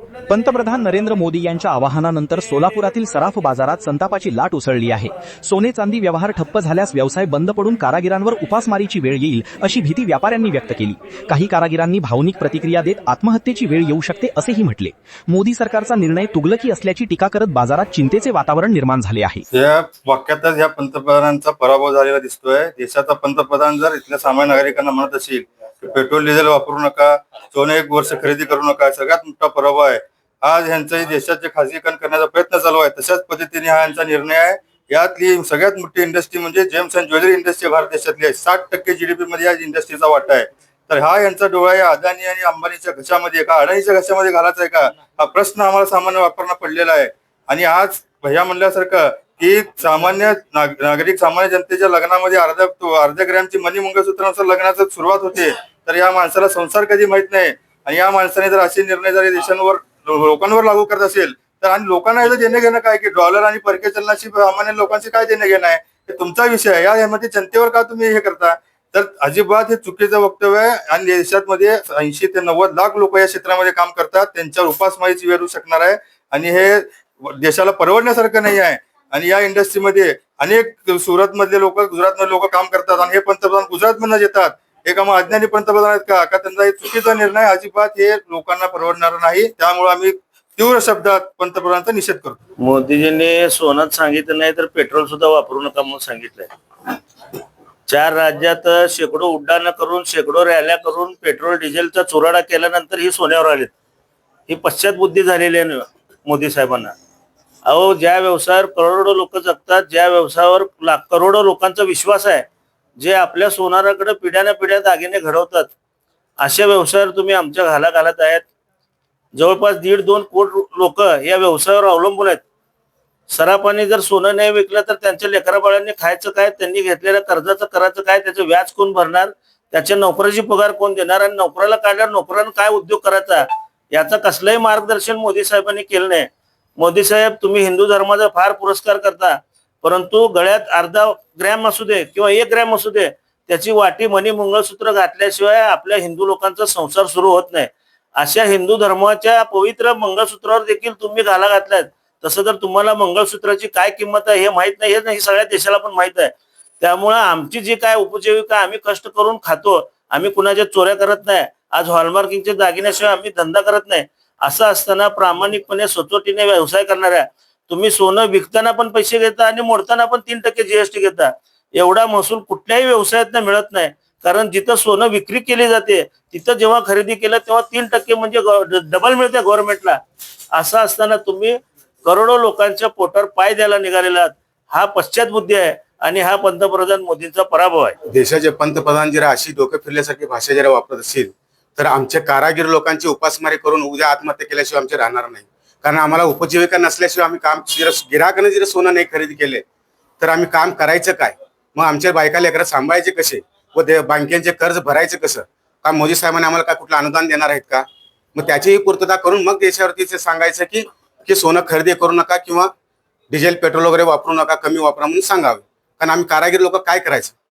पंतप्रधान नरेंद्र मोदी यांच्या आवाहनानंतर सोलापुरातील सराफ बाजारात संतापाची लाट उसळली आहे। सोने चांदी व्यवहार ठप्प झाल्यास व्यवसाय बंद पडून कारागिरांवर उपासमारीची वेळ येईल अशी भीती व्यापाऱ्यांनी व्यक्त केली। काही कारागिरांनी भावनिक प्रतिक्रिया देत आत्महत्येची वेळ येऊ शकते असेही म्हटले। मोदी सरकारचा निर्णय तुगलकी असल्याची टीका करत बाजारात चिंतेचे वातावरण निर्माण झाले आहे। या वाक्यातच या पंतप्रधानांचा पराभव झालेला दिसतोय। देशाचा पंतप्रधान जर इथल्या सामान्य नागरिकांना म्हणत असेल की पेट्रोल डिझेल वापरू नका, सोने 1 वर्ष खरेदी करू नका, सगळ्यात मोठा पराभव आहे। आज यांचा देशाचे खासगीकरण करण्याचा प्रयत्न चालू आहे। तशाच पद्धतीने हा यांचा निर्णय आहे। यातली सगळ्यात मोठी इंडस्ट्री म्हणजे gems and jewellery industry Bharat देशातली आहे। 60% जीडीपी मध्ये या इंडस्ट्रीचा वाटा आहे। तर हा यांचा डोळा या अदानी आणि अंबानीच्या घशामध्ये का अडाणीच्या घशामध्ये घालायचा आहे का, हा प्रश्न आम्हाला सामान्य वापरना पडलेला आहे। आणि आज भैया म्हणल्यासारखं की सामान्य नागरिक सामान्य जनतेच्या लग्नामध्ये अर्ध्या ग्रॅमची मनी मंगळसूत्रानुसार लग्नाची सुरुवात होते, तर या माणसाला संसार कधी माहित नाही। आणि या माणसाने जर असे निर्णय जर देशांवर लोकांवर लागू करत असेल तर आणि लोकांना याचं देणं घेणं काय की डॉलर आणि परकीय चलनाशी सामान्य लोकांचे काय देणं घेणं आहे, हे तुमचा विषय आहे। यामध्ये जनतेवर का तुम्ही हे करता, तर अजिबात हे चुकीचं वक्तव्य आहे। आणि देशामध्ये 80 ते 90 लाख लोक या क्षेत्रामध्ये काम करतात, त्यांच्यावर उपासमारीची वेळ येऊ शकणार आहे आणि हे देशाला परवडण्यासारखं नाही आहे। आणि या इंडस्ट्रीमध्ये अनेक सुरत मधले लोक, गुजरात मधले लोक काम करतात आणि हे पंतप्रधान गुजरात मधून येतात। हे का मग अज्ञानी पंतप्रधान आहेत का त्यांचा हे चुकीचा निर्णय अजिबात हे लोकांना परवडणार नाही। त्यामुळे आम्ही तीव्र शब्दात पंतप्रधानांचा निषेध करतो। मोदीजींनी सोनं सांगितलं नाही तर पेट्रोल सुद्धा वापरू नका म्हणून सांगितलंय। 4 राज्यात शेकडो उड्डाणं करून, शेकडो रॅल्या करून पेट्रोल डिझेलचा चुराडा केल्यानंतर ही सोन्यावर आलेत। ही पश्चात बुद्धी झालेली आहे मोदी साहेबांना। अहो, ज्या व्यवसायावर करोडो लोक जगतात, ज्या व्यवसायावर करोडो लोकांचा विश्वास आहे, जे आपल्या सोनाराकडे पिढ्यानपिढ्या दागिने घडवतात, अशा व्यवसायावर तुम्ही आमच्या घाला घालत आहेत। जवळपास 1.5-2 कोटी लोक या व्यवसायावर अवलंबून आहेत। सराफाने जर सोनं नाही विकलं तर त्यांच्या लेकराबाळांनी खायचं काय, त्यांनी घेतलेल्या कर्जाचं करायचं काय, त्याचं व्याज कोण भरणार, त्याच्या नोकराची पगार कोण देणार, आणि नोकराला काढल्यावर नोकरानं काय उद्योग करायचा, याचं कसलंही मार्गदर्शन मोदी साहेबांनी केलं नाही। मोदी साहेब, तुम्ही हिंदू धर्माचा फार पुरस्कार करता, परंतु गळ्यात अर्धा ग्रॅम असू दे किंवा 1 ग्रॅम असू दे, त्याची वाटी मणी मंगळसूत्र घातल्याशिवाय आपल्या हिंदू लोकांचा संसार सुरू होत नाही। अशा हिंदू धर्माच्या पवित्र मंगळसूत्रावर देखील तुम्ही घाला घातलात। तसं तर तुम्हाला मंगळसूत्राची काय किंमत आहे हे माहित नाही, हे नाही सगळ्या देशाला पण माहित आहे। त्यामुळे आमची जी काय उपजीविका आम्ही कष्ट करून खातो, आम्ही कुणाच्या चोऱ्या करत नाही। आज हॉलमार्किंगच्या दागिन्याशिवाय आम्ही धंदा करत नाही। असं असताना प्रामाणिकपणे सचोटीने व्यवसाय करणाऱ्या तुम्ही सोनं विकताना पण पैसे घेता आणि मोडताना पण 3% जीएसटी घेता। एवढा महसूल कुठल्याही व्यवसायात मिळत नाही, कारण जिथं सोनं विक्री केली जाते तिथं जेव्हा खरेदी केलं तेव्हा 3% म्हणजे डबल मिळते गव्हर्नमेंटला। असं असताना तुम्ही करोडो लोकांच्या पोटावर पाय द्यायला निघालेला आहात। हा पश्चात बुद्धी आहे आणि हा पंतप्रधान मोदींचा पराभव आहे। देशाचे पंतप्रधान जरा अशी डोके फिरल्यासारखी भाषा जरा वापरत असेल तर आमच्या कारागीर लोकांची उपासमारी करून उद्या आत्महत्या केल्याशिवाय आमचे राहणार नाही। कारण आम्हाला उपजीविका नसल्याशिवाय आम्ही काम, गिराकाने जर सोनं नाही खरेदी केले तर आम्ही काम करायचं काय, मग आमच्या बायका लेकरं सांभाळायचे कसे व बँकेचे कर्ज भरायचं कसं? का मोदी साहेबांनी आम्हाला काय कुठलं अनुदान देणार आहेत का? मग त्याचीही पूर्तता करून मग देशावरती सांगायचं की सोनं खरेदी करू नका किंवा डिझेल पेट्रोल वगैरे वापरू नका, कमी वापरा म्हणून सांगावे। कारण आम्ही कारागीर लोक काय करायचं?